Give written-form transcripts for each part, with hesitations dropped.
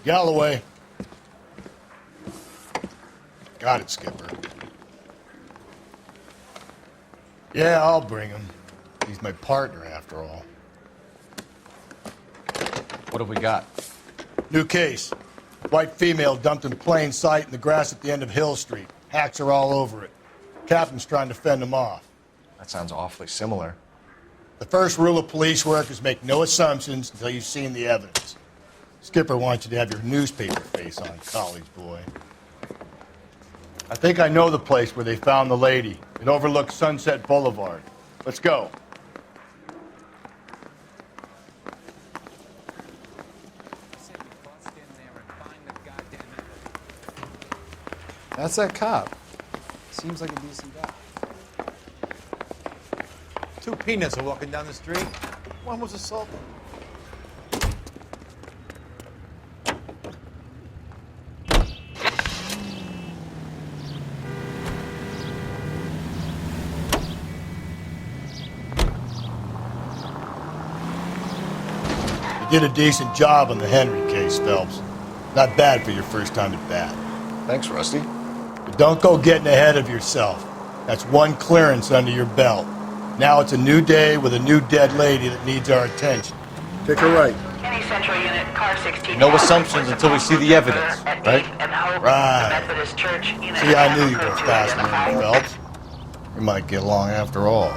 Galloway. Got it, Skipper. Yeah, I'll bring him. He's my partner, after all. What have we got? New case. White female dumped in plain sight in the grass at the end of Hill Street. Hacks are all over it. Captain's trying to fend them off. That sounds awfully similar. The first rule of police work is make no assumptions until you've seen the evidence. Skipper wants you to have your newspaper face on, college boy. I think I know the place where they found the lady. It overlooks Sunset Boulevard. Let's go. That's that cop. Seems like a decent guy. Two peanuts are walking down the street. One was assaulted. You did a decent job on the Henry case, Phelps. Not bad for your first time at bat. Thanks, Rusty. But don't go getting ahead of yourself. That's one clearance under your belt. Now it's a new day with a new dead lady that needs our attention. Pick her right. Any central unit, car 16. No assumptions until we see the evidence, right? Right. See, I knew you were fast learner, Phelps. We might get along after all.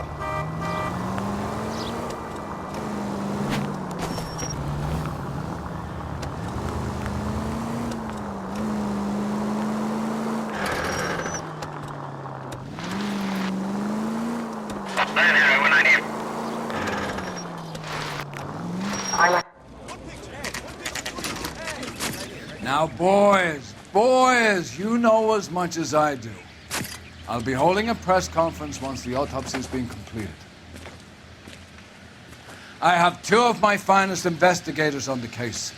Now, boys, you know as much as I do. I'll be holding a press conference once the autopsy's been completed. I have two of my finest investigators on the case,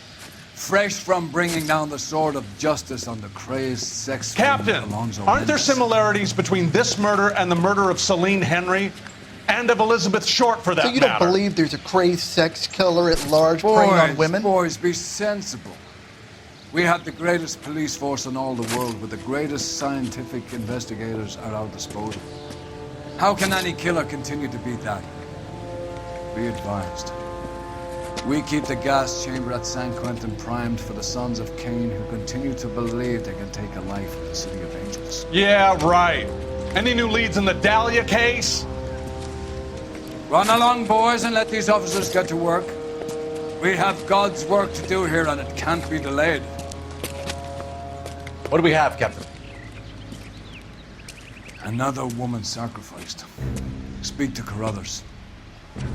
fresh from bringing down the sword of justice on the crazed sex Captain, Alonzo aren't there Mendes. similarities between this murder and the murder of Celine Henry? And of Elizabeth Short, for that matter. So you don't matter. believe there's a crazed sex killer at large preying on women? Boys, be sensible. We have the greatest police force in all the world with the greatest scientific investigators at our disposal. How can any killer continue to beat that? Be advised. We keep the gas chamber at San Quentin primed for the sons of Cain who continue to believe they can take a life in the City of Angels. Yeah, right. Any new leads in the Dahlia case? Run along, boys, and let these officers get to work. We have God's work to do here, and it can't be delayed. What do we have, Captain? Another woman sacrificed. Speak to Carruthers.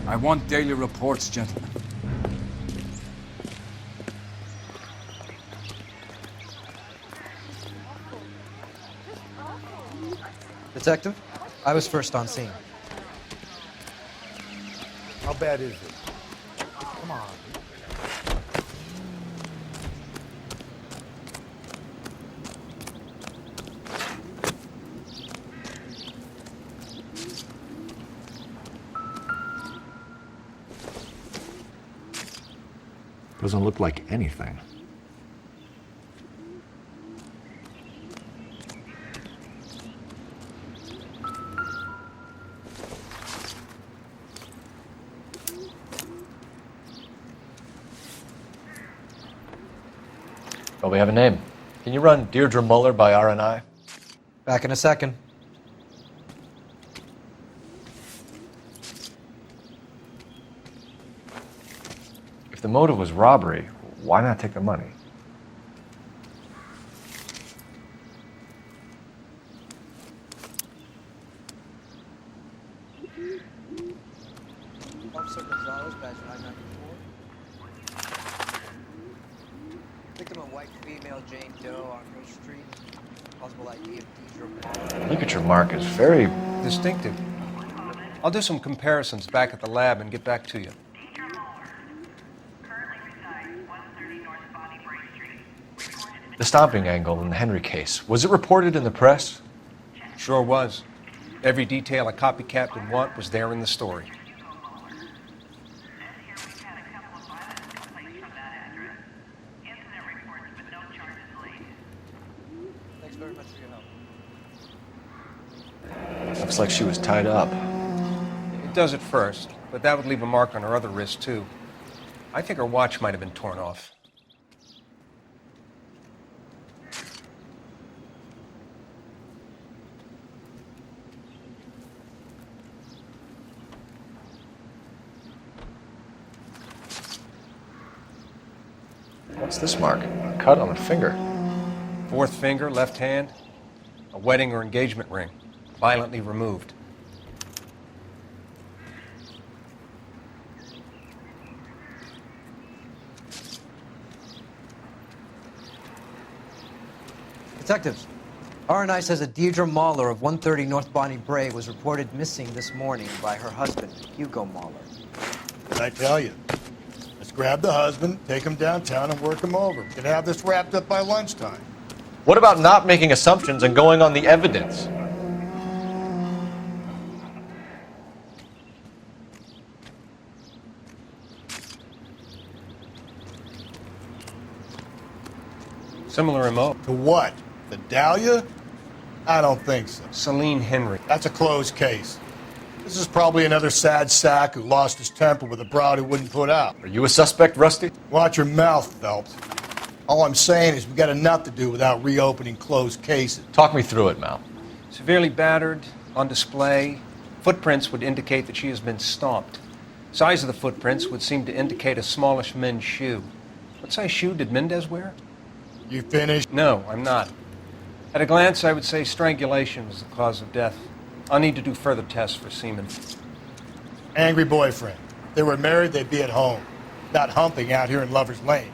I want daily reports, gentlemen. Detective, I was first on scene. How bad is it? Come on. Doesn't look like anything. Well, we have a name. Can you run Deirdre Muller by RNI? Back in a second. If the motive was robbery, why not take the money? Officer Gonzalez, badge 994. Victim of white female Jane Doe on Hill Street. Possible ID of Deirdre Muller. Look at your markers. Very distinctive. I'll do some comparisons back at the lab and get back to you. The stomping angle in the Henry case. Was it reported in the press? Sure was. Every detail a copycat would want was there in the story. Looks like she was tied up. It does at first, but that would leave a mark on her other wrist, too. I think her watch might have been torn off. What's this mark? A cut on a finger. Fourth finger, left hand. A wedding or engagement ring. Violently removed. Detectives, R&I says a Deirdre Mahler of 130 North Bonnie Brae was reported missing this morning by her husband, Hugo Mahler. Did I tell you? Let's grab the husband, take him downtown, and work him over. We could have this wrapped up by lunchtime. What about not making assumptions and going on the evidence? Similar MO. To what? The Dahlia? I don't think so. Celine Henry. That's a closed case. This is probably another sad sack who lost his temper with a broad who wouldn't put out. Are you a suspect, Rusty? Watch your mouth, Phelps. All I'm saying is we got enough to do without reopening closed cases. Talk me through it, Mal. Severely battered, on display. Footprints would indicate that she has been stomped. Size of the footprints would seem to indicate a smallish men's shoe. What size shoe did Mendez wear? You finished? No, I'm not. At a glance, I would say strangulation was the cause of death. I'll need to do further tests for semen. Angry boyfriend. If they were married, they'd be at home, not humping out here in Lover's Lane.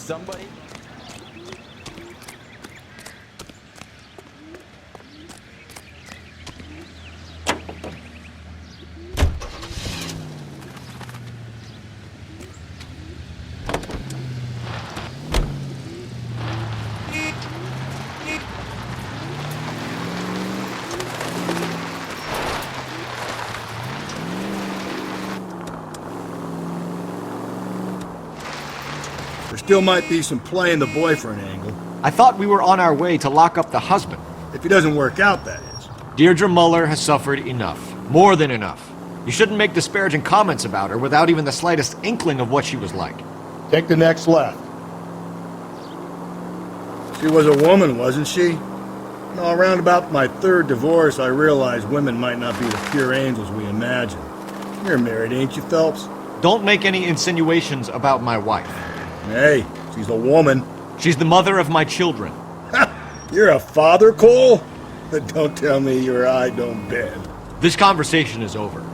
Somebody? There still might be some play in the boyfriend angle. I thought we were on our way to lock up the husband. If he doesn't work out, that is. Deirdre Muller has suffered enough. More than enough. You shouldn't make disparaging comments about her without even the slightest inkling of what she was like. Take the next left. She was a woman, wasn't she? No, around about my third divorce, I realized women might not be the pure angels we imagine. You're married, ain't you, Phelps? Don't make any insinuations about my wife. Hey, she's a woman. She's the mother of my children. You're a father, Cole? Don't tell me your eye don't bend. This conversation is over.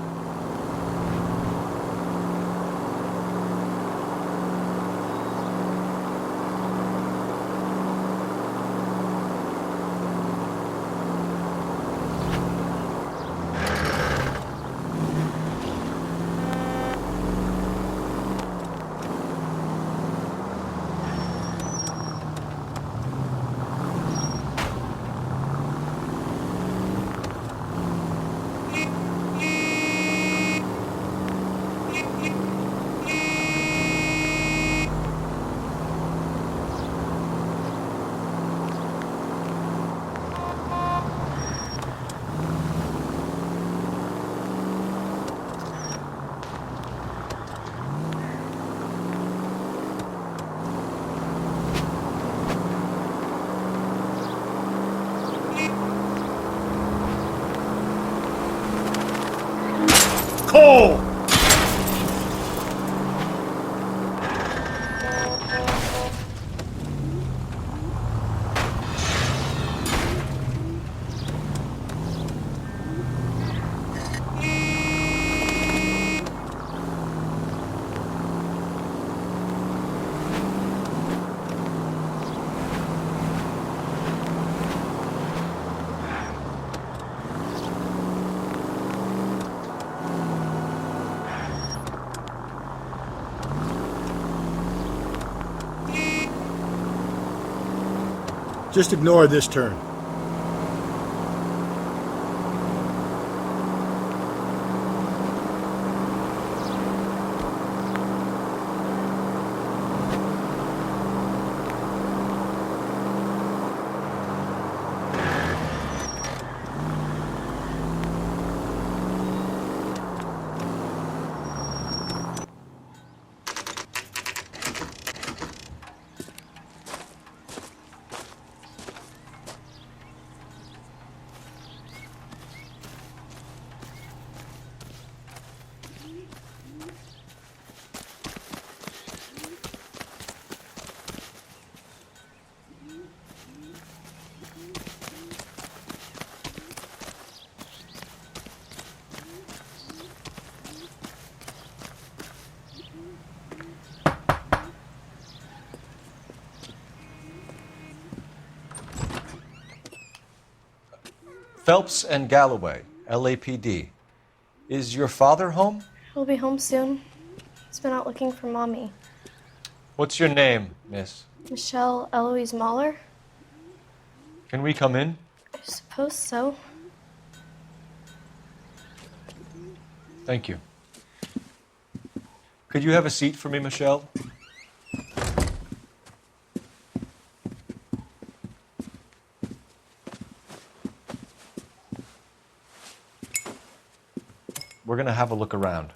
Just ignore this turn. Phelps and Galloway, LAPD. Is your father home? He'll be home soon. He's been out looking for Mommy. What's your name, miss? Michelle Eloise Mahler? Can we come in? I suppose so. Thank you. Could you have a seat for me, Michelle? We're going to have a look around.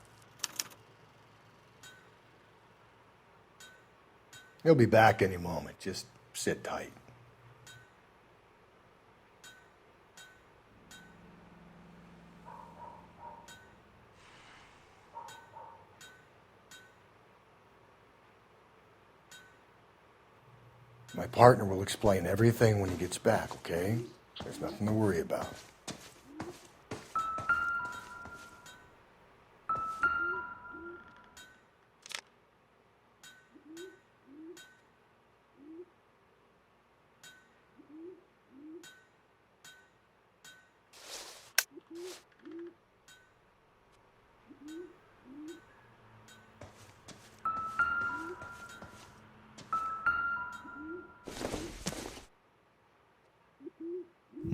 He'll be back any moment. Just sit tight. My partner will explain everything when he gets back, okay? There's nothing to worry about.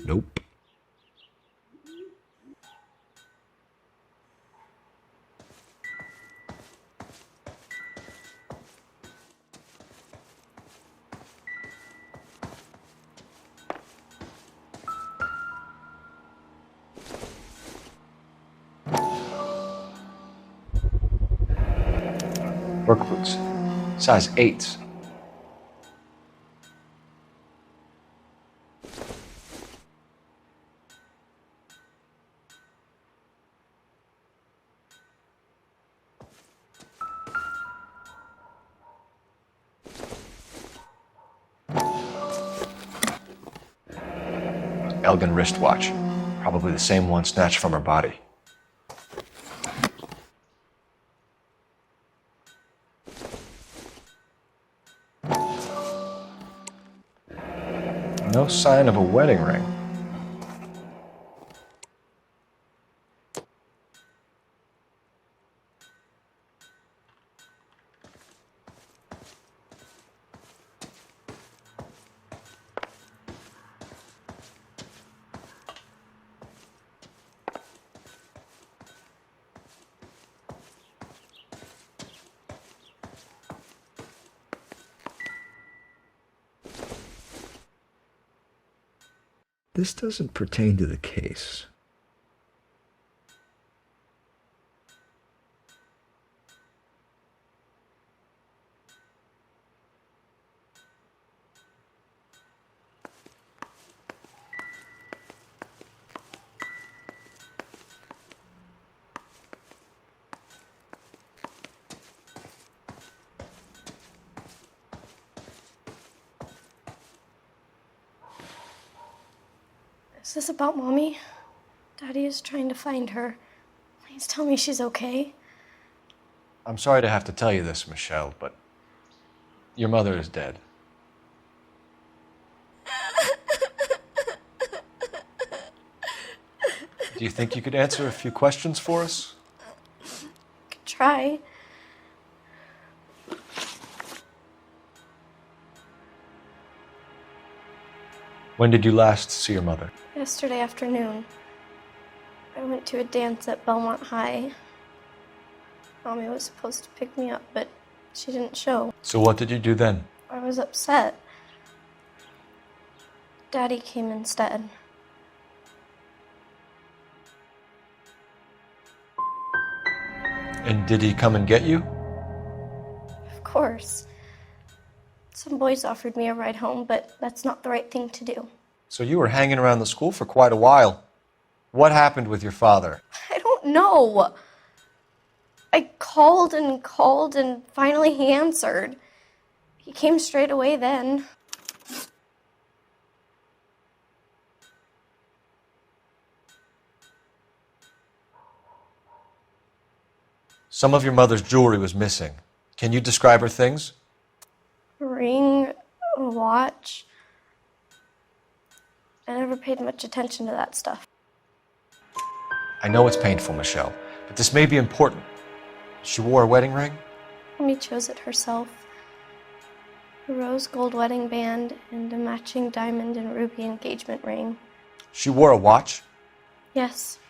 Nope. Work boots. Size 8s. Elgin wristwatch. Probably the same one snatched from her body. No sign of a wedding ring. This doesn't pertain to the case. Is this about Mommy? Daddy is trying to find her. Please tell me she's okay. I'm sorry to have to tell you this, Michelle, but your mother is dead. Do you think you could answer a few questions for us? Could try. When did you last see your mother? Yesterday afternoon, I went to a dance at Belmont High. Mommy was supposed to pick me up, but she didn't show. So what did you do then? I was upset. Daddy came instead. And did he come and get you? Of course. Some boys offered me a ride home, but that's not the right thing to do. So you were hanging around the school for quite a while. What happened with your father? I don't know. I called and finally he answered. He came straight away then. Some of your mother's jewelry was missing. Can you describe her things? A ring, a watch. I never paid much attention to that stuff. I know it's painful, Michelle, but this may be important. She wore a wedding ring? Mommy chose it herself. A rose gold wedding band and a matching diamond and ruby engagement ring. She wore a watch? Yes,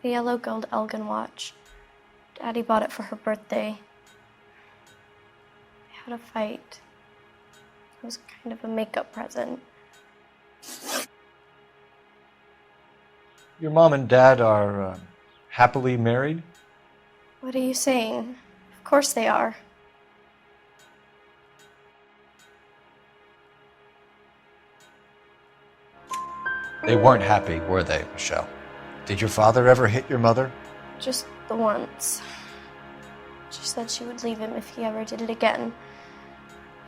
a yellow gold Elgin watch. Daddy bought it for her birthday. I had a fight. It was kind of a makeup present. Your mom and dad are happily married? What are you saying? Of course they are. They weren't happy, were they, Michelle? Did your father ever hit your mother? Just the once. She said she would leave him if he ever did it again.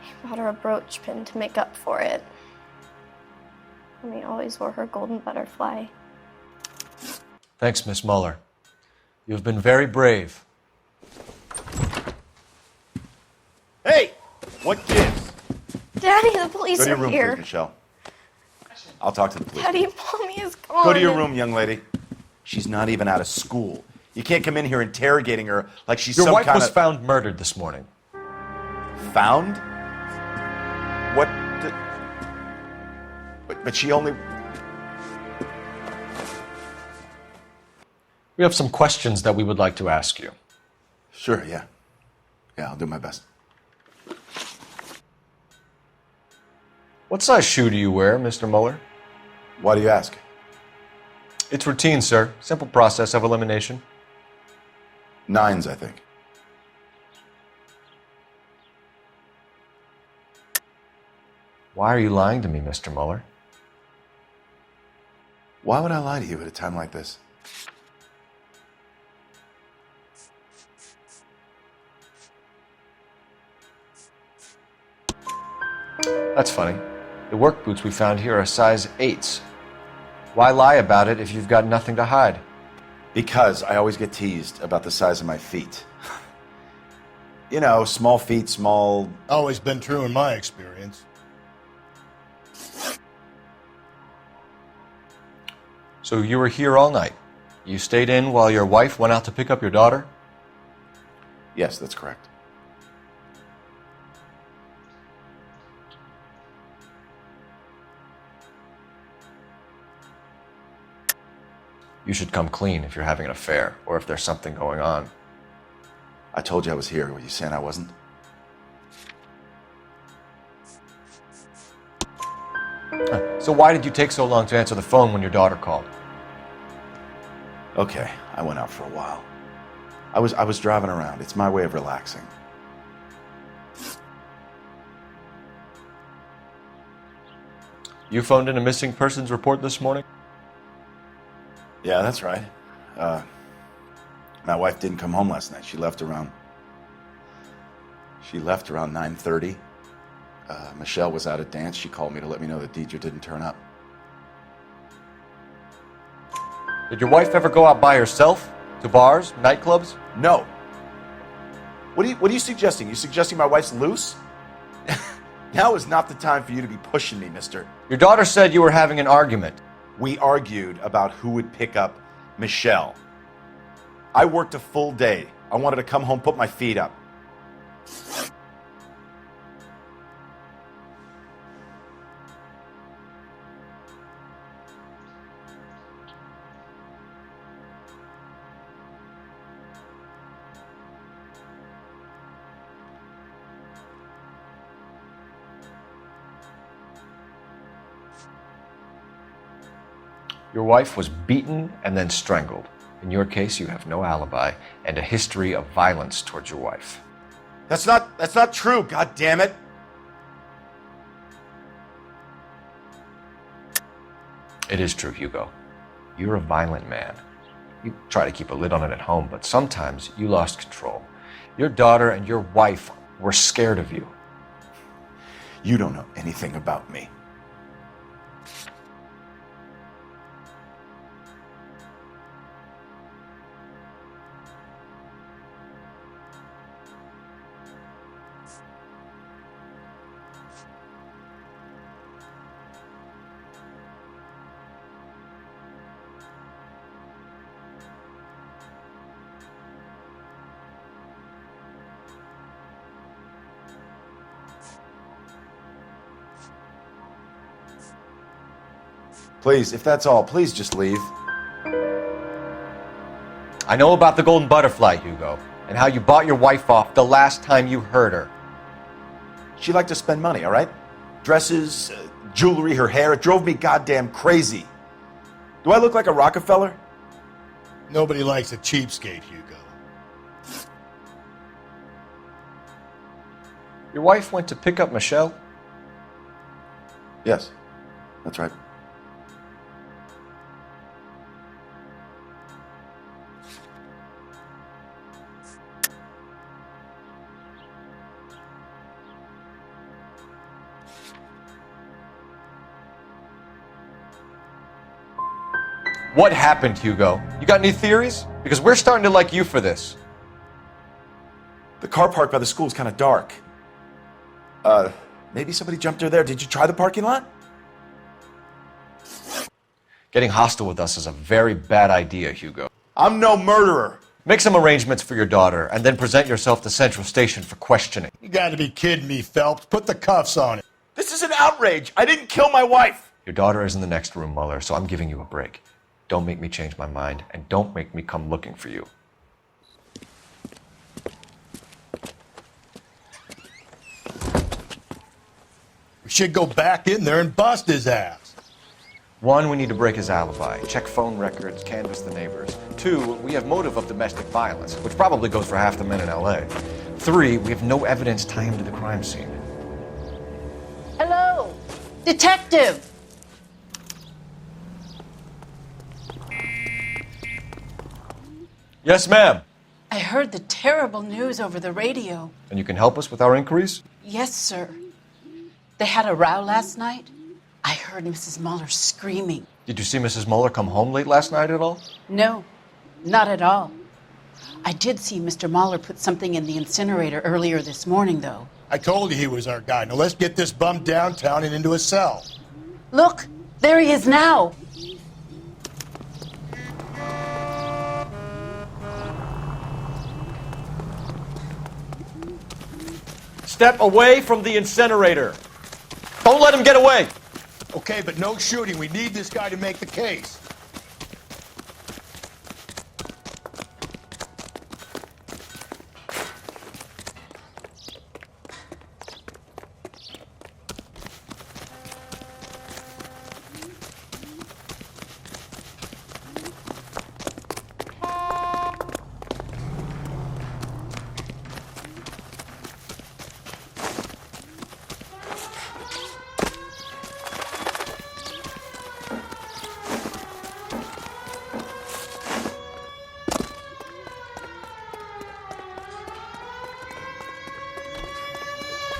He bought her a brooch pin to make up for it. And he always wore her golden butterfly. Thanks, Miss Muller. You've been very brave. Hey! What gives? Daddy, the police Go to your are room, here. please, Michelle. I'll talk to the police. Daddy, Mommy is gone. Go to your room, young lady. She's not even out of school. You can't come in here interrogating her like she's Your some wife kind was of... found murdered this morning. Found? What? But she only... We have some questions that we would like to ask you. Sure, yeah. Yeah, I'll do my best. What size shoe do you wear, Mr. Muller? Why do you ask? It's routine, sir. Simple process of elimination. 9s, I think. Why are you lying to me, Mr. Muller? Why would I lie to you at a time like this? That's funny. The work boots we found here are size 8s. Why lie about it if you've got nothing to hide? Because I always get teased about the size of my feet. You know, small feet, small... Always been true in my experience. So you were here all night. You stayed in while your wife went out to pick up your daughter? Yes, that's correct. You should come clean if you're having an affair or if there's something going on. I told you I was here. Were you saying I wasn't? So why did you take so long to answer the phone when your daughter called? Okay, I went out for a while. I was driving around. It's my way of relaxing. You phoned in a missing persons report this morning? Yeah, that's right. My wife didn't come home last night. She left around 9:30. Michelle was out at dance. She called me to let me know that Deidre didn't turn up. Did your wife ever go out by herself? To bars, nightclubs? No. What are you suggesting? You suggesting my wife's loose? Now is not the time for you to be pushing me, mister. Your daughter said you were having an argument. We argued about who would pick up Michelle. I worked a full day. I wanted to come home, put my feet up. Your wife was beaten and then strangled. In your case, you have no alibi and a history of violence towards your wife. That's not true, god damn it. It is true, Hugo. You're a violent man. You try to keep a lid on it at home, but sometimes you lost control. Your daughter and your wife were scared of you. You don't know anything about me. Please, if that's all, please just leave. I know about the golden butterfly, Hugo, and how you bought your wife off the last time you heard her. She liked to spend money, all right? Dresses, jewelry, her hair, it drove me goddamn crazy. Do I look like a Rockefeller? Nobody likes a cheapskate, Hugo. Your wife went to pick up Michelle? Yes, that's right. What happened, Hugo? You got any theories? Because we're starting to like you for this. The car park by the school is kind of dark. Maybe somebody jumped her there. Did you try the parking lot? Getting hostile with us is a very bad idea, Hugo. I'm no murderer. Make some arrangements for your daughter, and then present yourself to Central Station for questioning. You gotta be kidding me, Phelps. Put the cuffs on it. This is an outrage. I didn't kill my wife. Your daughter is in the next room, Mueller, so I'm giving you a break. Don't make me change my mind, and don't make me come looking for you. We should go back in there and bust his ass. 1, we need to break his alibi, check phone records, canvass the neighbors. 2, we have motive of domestic violence, which probably goes for half the men in LA. 3, we have no evidence tying him to the crime scene. Hello, detective. Yes, ma'am. I heard the terrible news over the radio. And you can help us with our inquiries? Yes, sir. They had a row last night. I heard Mrs. Mueller screaming. Did you see Mrs. Mueller come home late last night at all? No, not at all. I did see Mr. Mueller put something in the incinerator earlier this morning, though. I told you he was our guy. Now let's get this bum downtown and into a cell. Look, there he is now. Step away from the incinerator. Don't let him get away. Okay, but no shooting. We need this guy to make the case.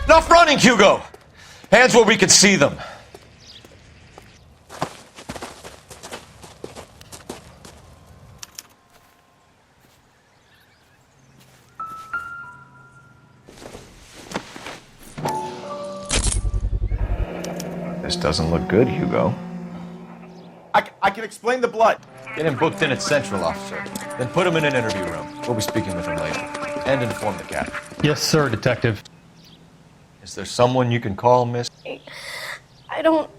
Enough running, Hugo! Hands where we can see them. This doesn't look good, Hugo. I can explain the blood. Get him booked in at Central, officer. Then put him in an interview room. We'll be speaking with him later. And inform the captain. Yes, sir, detective. Is there someone you can call, miss? I don't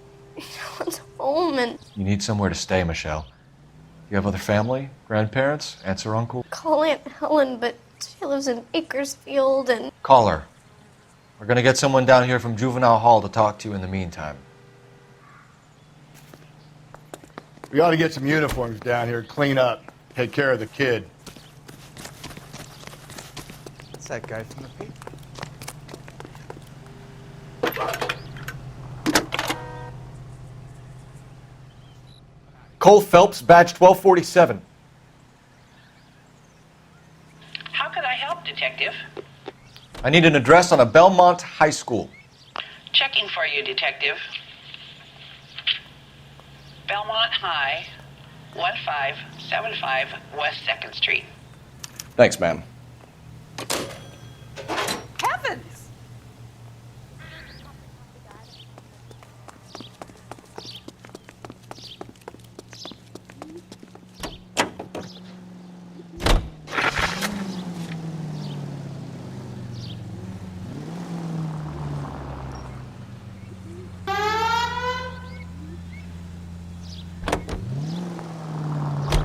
want home and You need somewhere to stay, Michelle. You have other family? Grandparents? Aunts or uncle? call Aunt Helen, but she lives in Bakersfield and Call her. We're gonna get someone down here from Juvenile Hall to talk to you in the meantime. We ought to get some uniforms down here, clean up, take care of the kid. It's that guy from the paper. Cole Phelps, badge 1247. How can I help, Detective? I need an address on a Belmont high school. Checking for you, Detective. Belmont High, 1575 West 2nd Street. Thanks, ma'am. Heavens!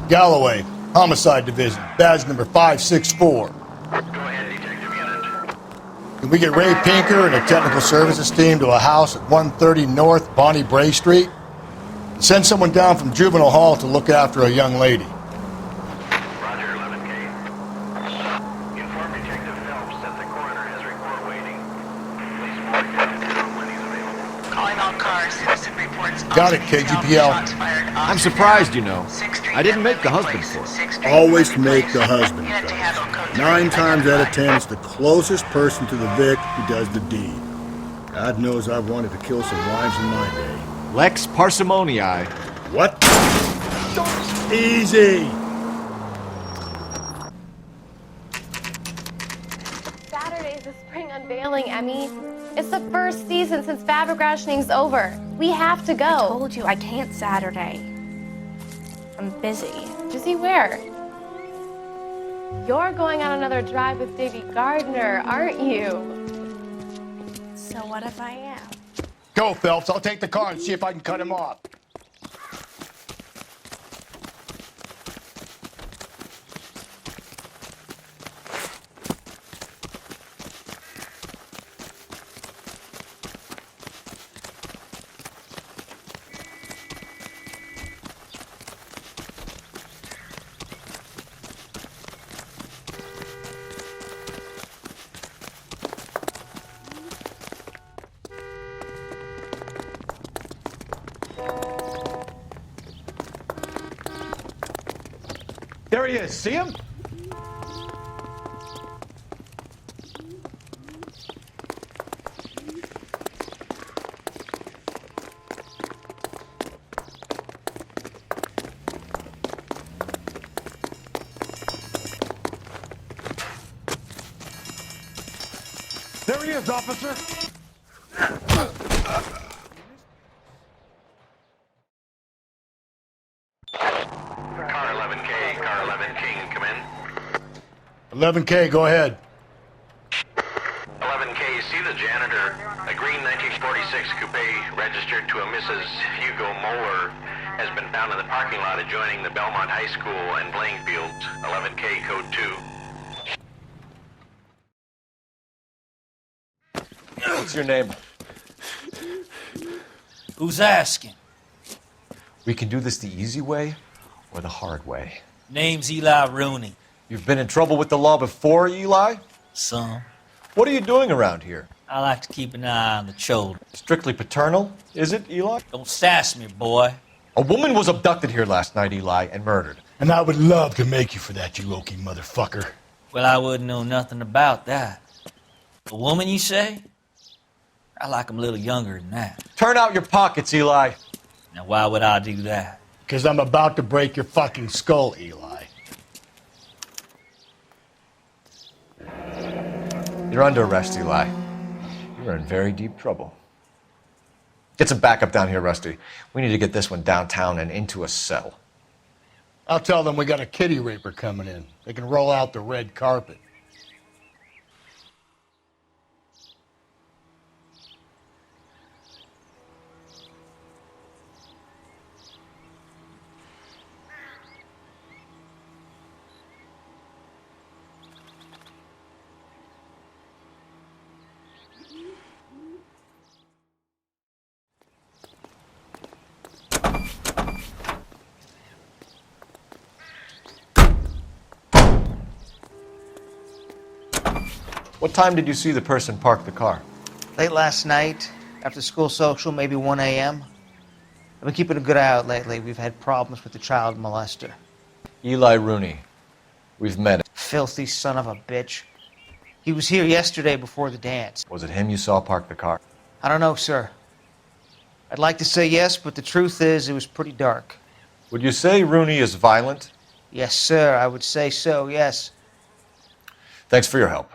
Galloway, Homicide Division, badge number 564. Go ahead, Detective Unit. Can we get Ray Pinker and a technical services team to a house at 130 North Bonnie Bray Street? Send someone down from Juvenile Hall to look after a young lady. Roger, 11K. Inform Detective Phelps that the coroner has report waiting. Please mark down when he's available. Calling all cars, citizen reports. Got it, KGPL. I'm surprised, you know. I didn't make the husband for it. Always make the husband first. 9 times out of 10, it's the closest person to the Vic who does the deed. God knows I've wanted to kill some wives in my day. Lex parsimoniae. What? Easy! Saturday's the spring unveiling, Emmy. It's the first season since fabric rationing's over. We have to go. I told you I can't Saturday. I'm busy. Busy where? You're going on another drive with Davy Gardner, aren't you? So what if I am? Go, Phelps. I'll take the car and see if I can cut him off. There he is. See him? There he is, officer. Car 11K, Car 11 King, come in. 11K, go ahead. 11K, see the janitor. A green 1946 coupe registered to a Mrs. Hugo Moeller has been found in the parking lot adjoining the Belmont High School and playing fields. 11K, code 2. What's your name? Who's asking? We can do this the easy way or the hard way. Name's Eli Rooney. You've been in trouble with the law before, Eli? Some. What are you doing around here? I like to keep an eye on the children. Strictly paternal, is it, Eli? Don't sass me, boy. A woman was abducted here last night, Eli, and murdered. And I would love to make you for that, you oaky motherfucker. Well, I wouldn't know nothing about that. A woman, you say? I like 'em a little younger than that. Turn out your pockets, Eli. Now, why would I do that? Because I'm about to break your fucking skull, Eli. You're under arrest, Eli. You're in very deep trouble. Get some backup down here, Rusty. We need to get this one downtown and into a cell. I'll tell them we got a kitty raper coming in. They can roll out the red carpet. What time did you see the person park the car? Late last night, after school social, maybe 1 a.m. I've been keeping a good eye out lately. We've had problems with the child molester. Eli Rooney. We've met him. Filthy son of a bitch. He was here yesterday before the dance. Was it him you saw park the car? I don't know, sir. I'd like to say yes, but the truth is it was pretty dark. Would you say Rooney is violent? Yes, sir. I would say so, yes. Thanks for your help.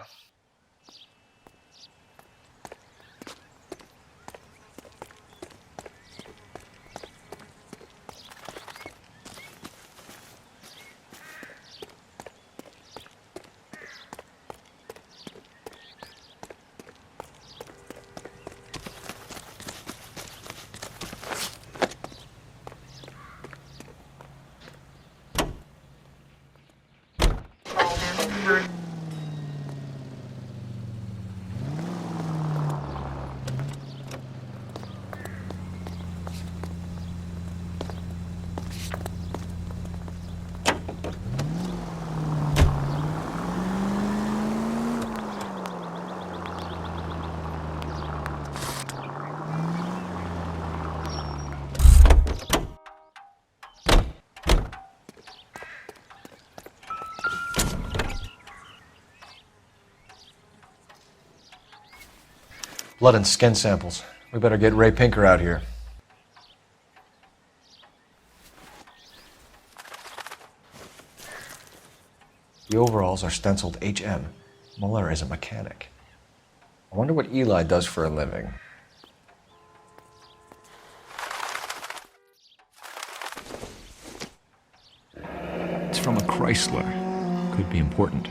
Blood and skin samples. We better get Ray Pinker out here. The overalls are stenciled HM. Muller is a mechanic. I wonder what Eli does for a living. It's from a Chrysler. Could be important.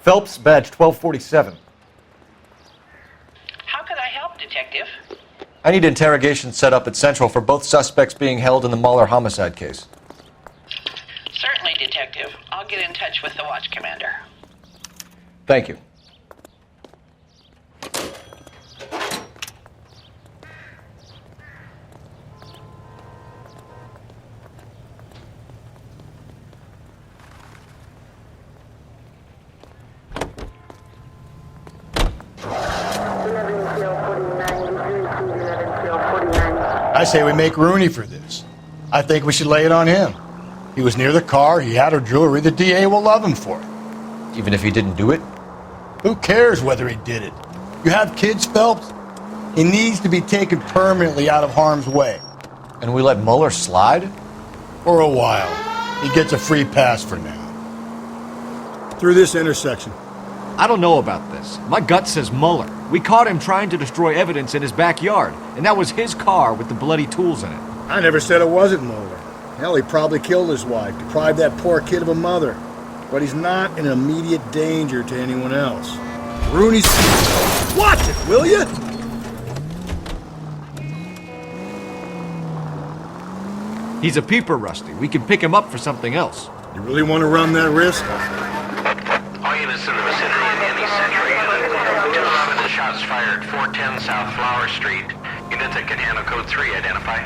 Phelps, badge 1247. How could I help, Detective? I need interrogation set up at Central for both suspects being held in the Muller homicide case. Certainly, Detective. I'll get in touch with the watch commander. Thank you. I say we make Rooney for this. I think we should lay it on him. He was near the car, he had her jewelry, the DA will love him for it. Even if he didn't do it? Who cares whether he did it? You have kids, Phelps? He needs to be taken permanently out of harm's way. And we let Muller slide? For a while. He gets a free pass for now. Through this intersection. I don't know about this. My gut says Muller. We caught him trying to destroy evidence in his backyard, and that was his car with the bloody tools in it. I never said it wasn't Muller. Hell, he probably killed his wife, deprived that poor kid of a mother. But he's not in immediate danger to anyone else. Rooney's... Watch it, will you? He's a peeper, Rusty. We can pick him up for something else. You really want to run that risk? All units in the vicinity of any Century Unit. 211 shots fired, 410 South Flower Street. Units that can handle code 3, identify.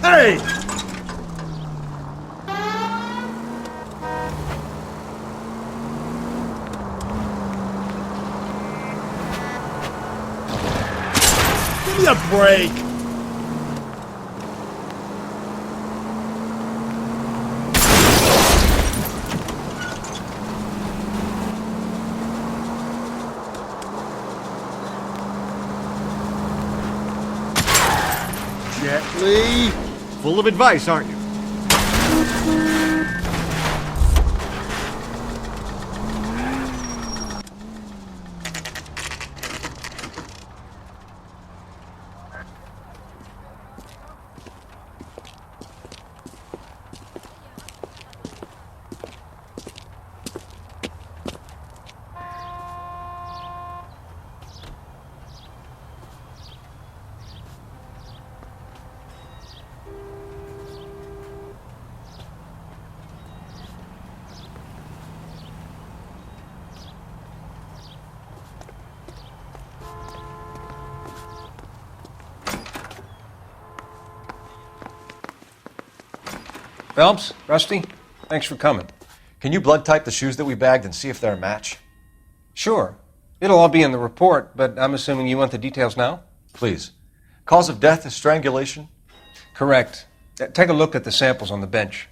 Hey! Give me a break! Lee? Full of advice, aren't you? Phelps, Rusty, thanks for coming. Can you blood type the shoes that we bagged and see if they're a match? Sure. It'll all be in the report, but I'm assuming you want the details now? Please. Cause of death is strangulation? Correct. Take a look at the samples on the bench.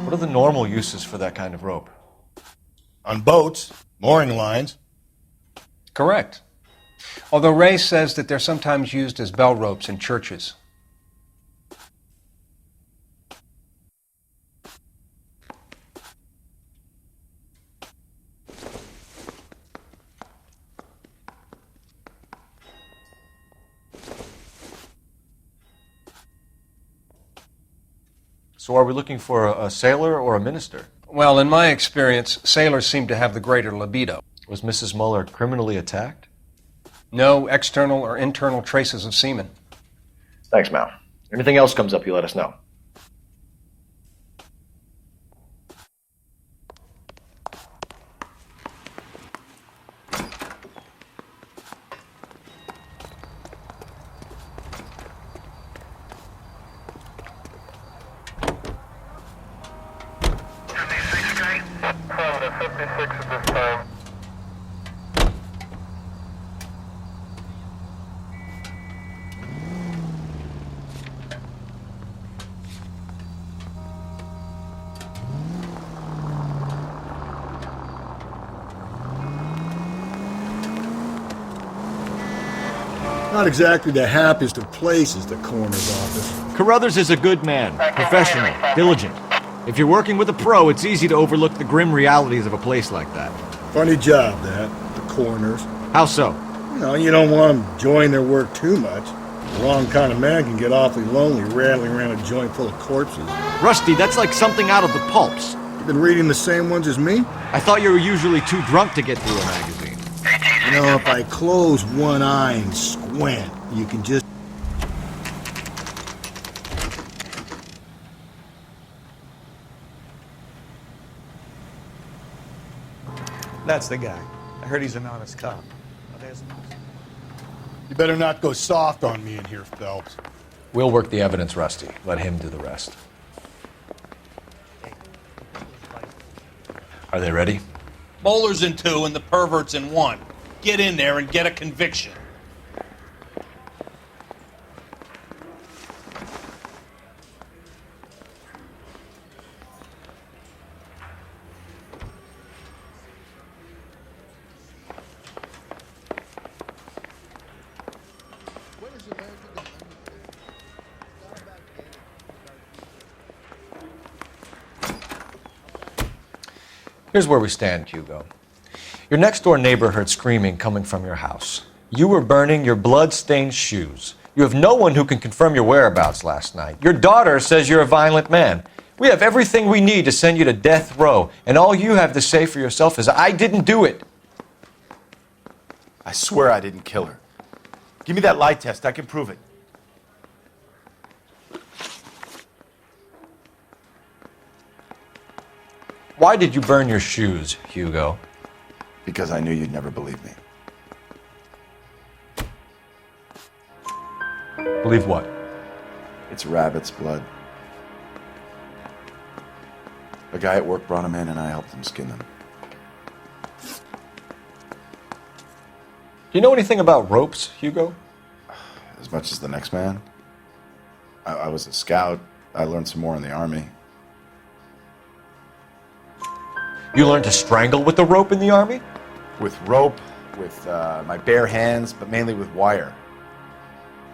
What are the normal uses for that kind of rope? On boats, mooring lines. Correct. Although Ray says that they're sometimes used as bell ropes in churches. So are we looking for a sailor or a minister? Well, in my experience, sailors seem to have the greater libido. Was Mrs. Muller criminally attacked? No external or internal traces of semen. Thanks, Mal. Anything else comes up, you let us know. Not exactly the happiest of places, the coroner's office. Carruthers is a good man, professional, diligent. If you're working with a pro, it's easy to overlook the grim realities of a place like that. Funny job, that, the coroner's. How so? You don't want them enjoying their work too much. The wrong kind of man can get awfully lonely rattling around a joint full of corpses. Rusty, that's like something out of the pulps. You been reading the same ones as me? I thought you were usually too drunk to get through a magazine. If I close one eye and squint, you can just... That's the guy. I heard he's an honest cop. You better not go soft on me in here, Phelps. We'll work the evidence, Rusty. Let him do the rest. Are they ready? Bowler's in 2 and the pervert's in 1. Get in there and get a conviction. Here's where we stand, Hugo. Your next-door neighbor heard screaming coming from your house. You were burning your blood-stained shoes. You have no one who can confirm your whereabouts last night. Your daughter says you're a violent man. We have everything we need to send you to death row, and all you have to say for yourself is, I didn't do it. I swear I didn't kill her. Give me that lie test. I can prove it. Why did you burn your shoes, Hugo? Because I knew you'd never believe me. Believe what? It's rabbit's blood. A guy at work brought him in and I helped him skin them. Do you know anything about ropes, Hugo? As much as the next man. I was a scout. I learned some more in the army. You learned to strangle with the rope in the army? With rope, with my bare hands, but mainly with wire.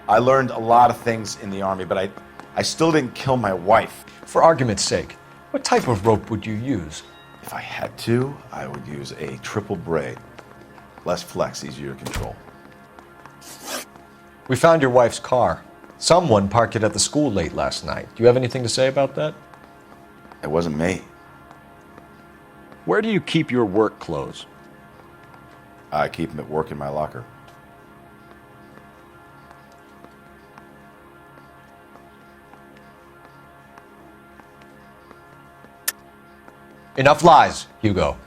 I learned a lot of things in the army, but I still didn't kill my wife. For argument's sake, what type of rope would you use? If I had to, I would use a triple braid. Less flex, easier to control. We found your wife's car. Someone parked it at the school late last night. Do you have anything to say about that? It wasn't me. Where do you keep your work clothes? I keep them at work in my locker. Enough lies, Hugo.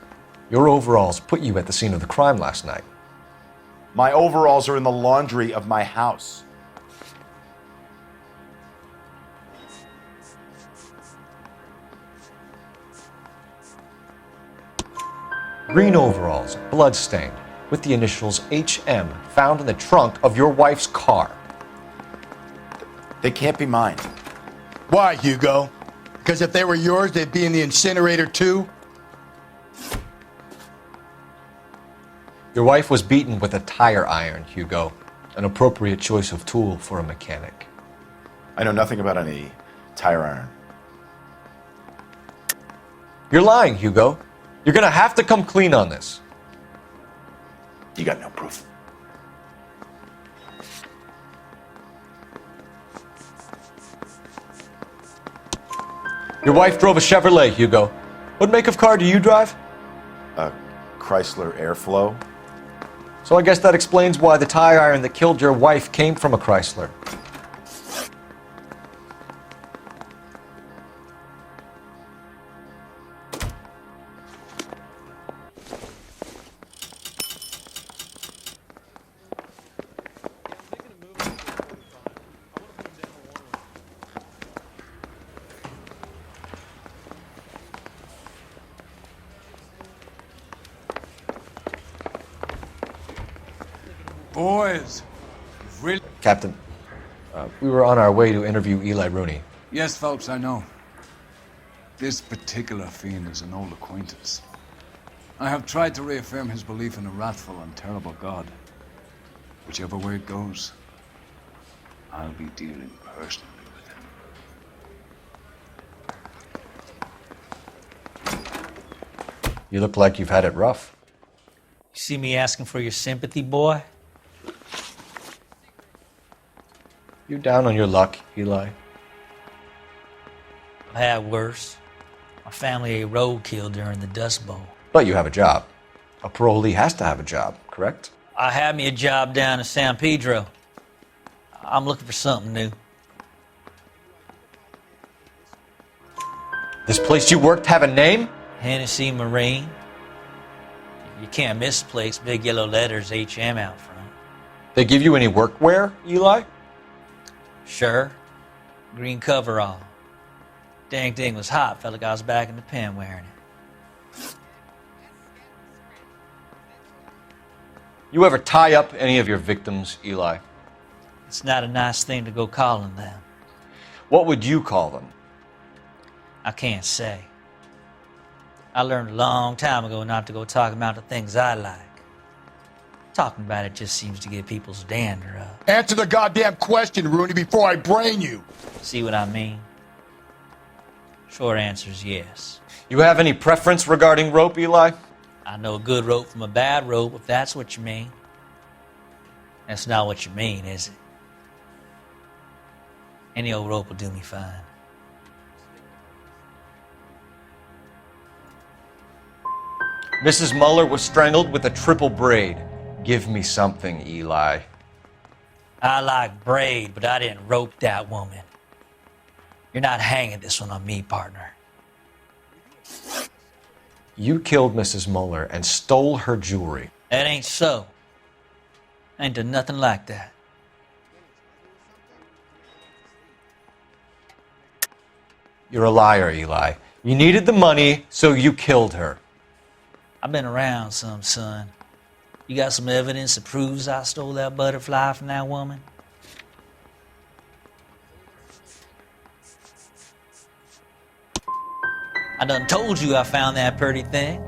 Your overalls put you at the scene of the crime last night. My overalls are in the laundry of my house. Green overalls, blood-stained, with the initials HM found in the trunk of your wife's car. They can't be mine. Why, Hugo? Because if they were yours, they'd be in the incinerator too? Your wife was beaten with a tire iron, Hugo. An appropriate choice of tool for a mechanic. I know nothing about any tire iron. You're lying, Hugo. You're gonna have to come clean on this. You got no proof. Your wife drove a Chevrolet, Hugo. What make of car do you drive? A Chrysler Airflow. So I guess that explains why the tire iron that killed your wife came from a Chrysler. Boys, really? Captain, we were on our way to interview Eli Rooney. Yes, folks, I know. This particular fiend is an old acquaintance. I have tried to reaffirm his belief in a wrathful and terrible God. Whichever way it goes, I'll be dealing personally with him. You look like you've had it rough. You see me asking for your sympathy, boy? You down on your luck, Eli? I've had worse. My family ate roadkill during the Dust Bowl. But you have a job. A parolee has to have a job, correct? I had me a job down in San Pedro. I'm looking for something new. This place you worked have a name? Hennessy Marine. You can't miss the place. Big yellow letters, HM out front. They give you any workwear, Eli? Sure. Green coverall. Dang thing was hot. Felt like I was back in the pen wearing it. You ever tie up any of your victims, Eli? It's not a nice thing to go calling them. What would you call them? I can't say. I learned a long time ago not to go talking about the things I like. Talking about it just seems to get people's dander up. Answer the goddamn question, Rooney, before I brain you. See what I mean? Short answer is yes. You have any preference regarding rope, Eli? I know a good rope from a bad rope, if that's what you mean. That's not what you mean, is it? Any old rope will do me fine. Mrs. Muller was strangled with a triple braid. Give me something, Eli. I like braid, but I didn't rope that woman. You're not hanging this one on me, partner. You killed Mrs. Muller and stole her jewelry. That ain't so. I ain't done nothing like that. You're a liar, Eli. You needed the money, so you killed her. I've been around some, son. You got some evidence that proves I stole that butterfly from that woman? I done told you I found that pretty thing.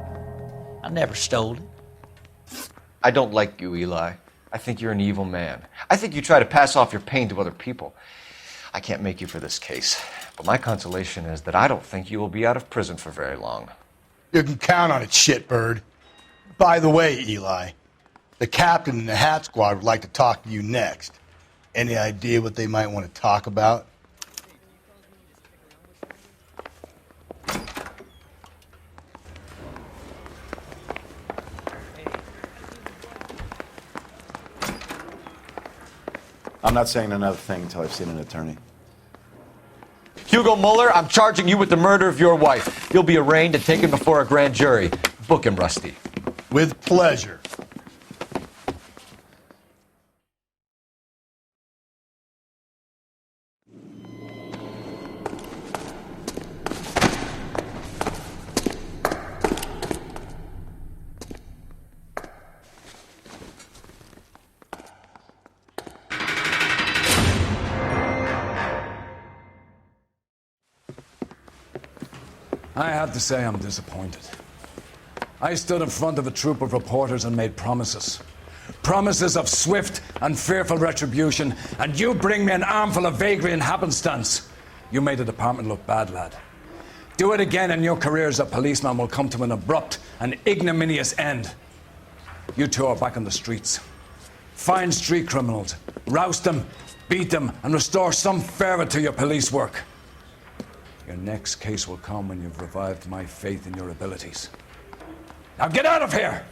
I never stole it. I don't like you, Eli. I think you're an evil man. I think you try to pass off your pain to other people. I can't make you for this case, but my consolation is that I don't think you will be out of prison for very long. You can count on it, shitbird. By the way, Eli, the captain and the Hat Squad would like to talk to you next. Any idea what they might want to talk about? I'm not saying another thing until I've seen an attorney. Hugo Mueller, I'm charging you with the murder of your wife. You'll be arraigned and taken before a grand jury. Book him, Rusty. With pleasure. I have to say I'm disappointed. I stood in front of a troop of reporters and made promises. Promises of swift and fearful retribution, and you bring me an armful of vagary and happenstance. You made the department look bad, lad. Do it again and your career as a policeman will come to an abrupt and ignominious end. You two are back on the streets. Find street criminals, roust them, beat them, and restore some fervor to your police work. Your next case will come when you've revived my faith in your abilities. Now get out of here!